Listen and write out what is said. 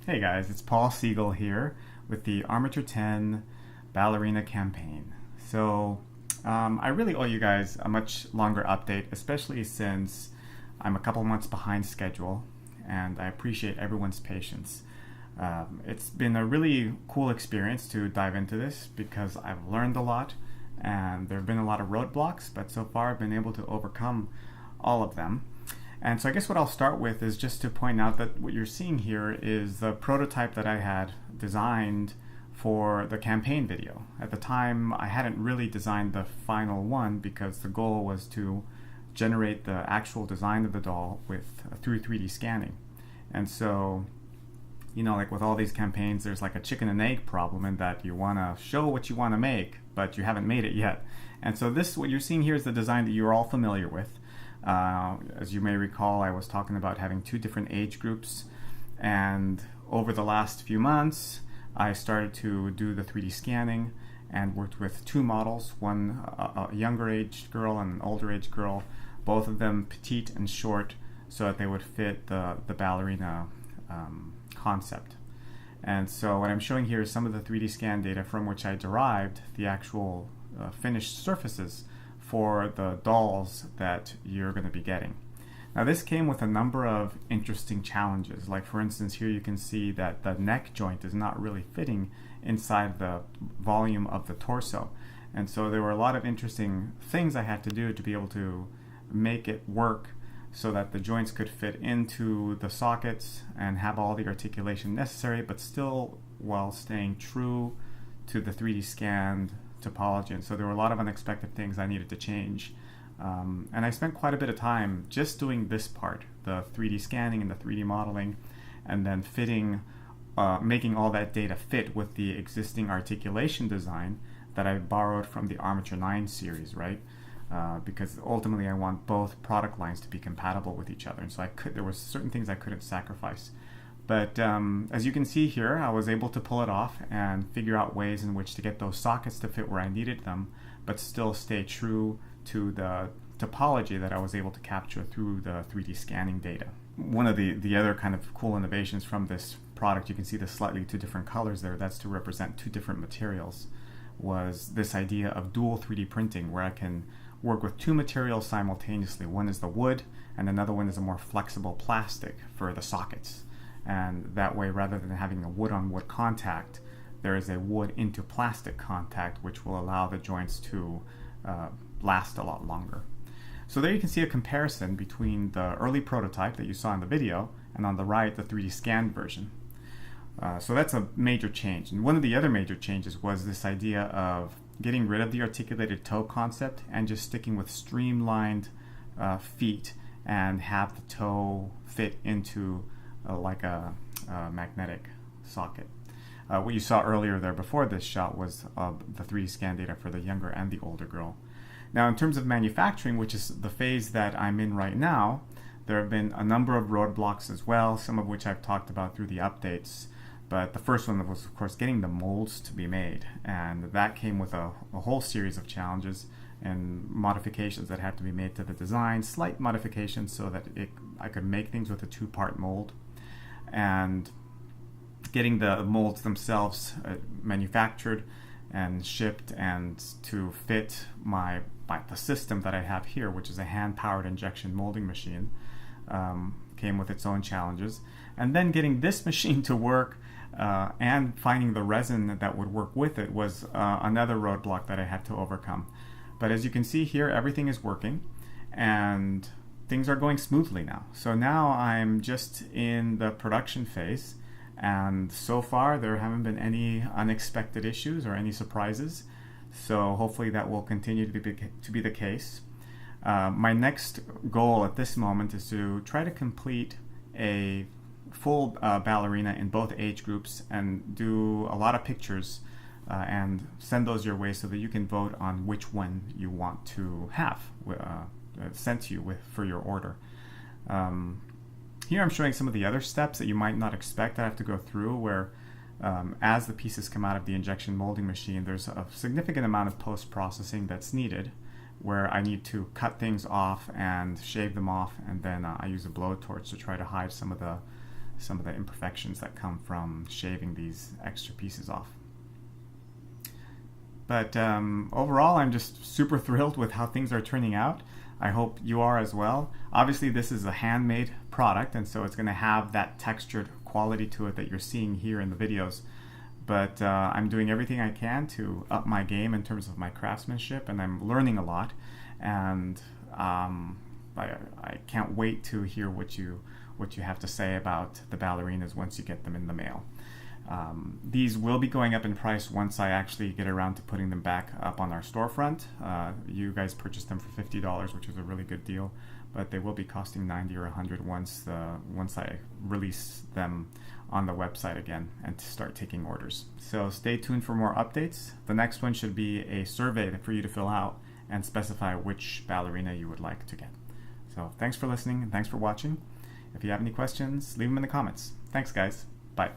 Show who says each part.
Speaker 1: Hey guys, it's Paul Siegel here with the Armature 10 ballerina campaign. I really owe you guys a much longer update, especially since I'm a couple months behind schedule, and I appreciate everyone's patience. It's been a really cool experience to dive into this because I've learned a lot, and there have been a lot of roadblocks, but so far I've been able to overcome all of them. And so I guess what I'll start with is just to point out that what you're seeing here is the prototype that I had designed for the campaign video. At the time, I hadn't really designed the final one because the goal was to generate the actual design of the doll through 3D scanning. And so, like with all these campaigns, there's like a chicken and egg problem in that you want to show what you want to make, but you haven't made it yet. And so what you're seeing here is the design that you're all familiar with. As you may recall, I was talking about having two different age groups, and over the last few months, I started to do the 3D scanning and worked with two models, one a younger age girl and an older age girl, both of them petite and short, so that they would fit the ballerina concept. And so what I'm showing here is some of the 3D scan data from which I derived the actual finished surfaces for the dolls that you're going to be getting. Now this came with a number of interesting challenges. Like for instance, here you can see that the neck joint is not really fitting inside the volume of the torso. And so there were a lot of interesting things I had to do to be able to make it work so that the joints could fit into the sockets and have all the articulation necessary, but still while staying true to the 3D scanned topology. And so there were a lot of unexpected things I needed to change. And I spent quite a bit of time just doing this part, the 3D scanning and the 3D modeling, and then making all that data fit with the existing articulation design that I borrowed from the Armature 9 series, right? Because ultimately I want both product lines to be compatible with each other. And so there were certain things I couldn't sacrifice. But as you can see here, I was able to pull it off and figure out ways in which to get those sockets to fit where I needed them, but still stay true to the topology that I was able to capture through the 3D scanning data. One of the other kind of cool innovations from this product, you can see the slightly two different colors there, that's to represent two different materials, was this idea of dual 3D printing, where I can work with two materials simultaneously. One is the wood, and another one is a more flexible plastic for the sockets. And that way, rather than having a wood-on-wood contact, there is a wood into plastic contact, which will allow the joints to last a lot longer. So there you can see a comparison between the early prototype that you saw in the video, and on the right, the 3D scanned version. So that's a major change. And one of the other major changes was this idea of getting rid of the articulated toe concept and just sticking with streamlined feet and have the toe fit into like a magnetic socket. What you saw earlier there before this shot was the 3D scan data for the younger and the older girl. Now in terms of manufacturing, which is the phase that I'm in right now, there have been a number of roadblocks as well, some of which I've talked about through the updates. But the first one was, of course, getting the molds to be made. And that came with a whole series of challenges and modifications that had to be made to the design, slight modifications so that I could make things with a two-part mold. And getting the molds themselves manufactured and shipped and to fit the system that I have here, which is a hand-powered injection molding machine, came with its own challenges. And then getting this machine to work and finding the resin that would work with it was another roadblock that I had to overcome. But as you can see here, everything is working and things are going smoothly now. So now I'm just in the production phase, and so far there haven't been any unexpected issues or any surprises. So hopefully that will continue to be the case. My next goal at this moment is to try to complete a full ballerina in both age groups and do a lot of pictures and send those your way so that you can vote on which one you want to have sent to you for your order. Here I'm showing some of the other steps that you might not expect I have to go through, where as the pieces come out of the injection molding machine, there's a significant amount of post-processing that's needed, where I need to cut things off and shave them off, and then I use a blowtorch to try to hide some of the some of the imperfections that come from shaving these extra pieces off. But overall, I'm just super thrilled with how things are turning out. I hope you are as well. Obviously, this is a handmade product, and so it's going to have that textured quality to it that you're seeing here in the videos. But I'm doing everything I can to up my game in terms of my craftsmanship, and I'm learning a lot. And I can't wait to hear what you have to say about the ballerinas once you get them in the mail. These will be going up in price once I actually get around to putting them back up on our storefront. You guys purchased them for $50, which is a really good deal, but they will be costing $90 or $100 once I release them on the website again and to start taking orders. So stay tuned for more updates. The next one should be a survey for you to fill out and specify which ballerina you would like to get. So thanks for listening and thanks for watching. If you have any questions, leave them in the comments. Thanks, guys. Bye.